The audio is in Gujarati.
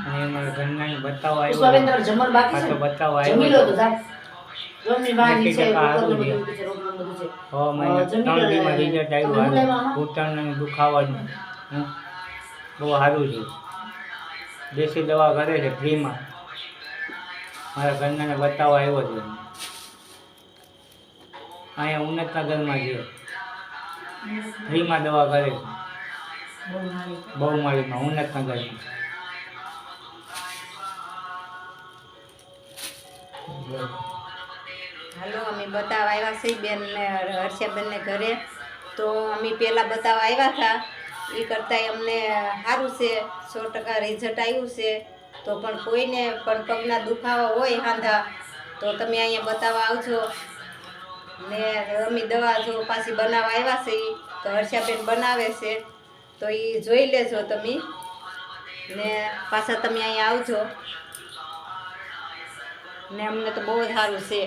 અને અમારા ઘરના બતાવવા આવ્યો તો બતાવવા આવ્યો સારું છે. 6 મહિના 3 દીમાં રિઝલ્ટ આવ્યું. ઘૂંટણને દુખાવાનું બહુ સારું છે. દેશી દવા કરે છે ફ્રીમાં. મારા ઘરનાને બતાવવા આવ્યો છે. અહીંયા ઉન્નતનગરમાં છે, ફ્રીમાં દવા કરે છે. બહુમાળીમાં ઉન્નતનગરમાં. હાલો અમે બતાવવા આવ્યા છીએ બેનને, હર્ષાબેનને ઘરે. તો અમે પહેલાં બતાવવા આવ્યા હતા એ કરતાં અમને સારું છે, 100% રિઝલ્ટ આવ્યું છે. તો પણ કોઈને પણ પગના દુખાવા હોય હાંધા તો તમે અહીંયા બતાવવા આવજો. ને અમે દવા જો પાછી બનાવવા આવ્યા છે તો હર્ષાબેન બનાવે છે તો એ જોઈ લેજો તમે. ને પાછા તમે અહીંયા આવજો. ને અમને તો બહુ જ સારું છે.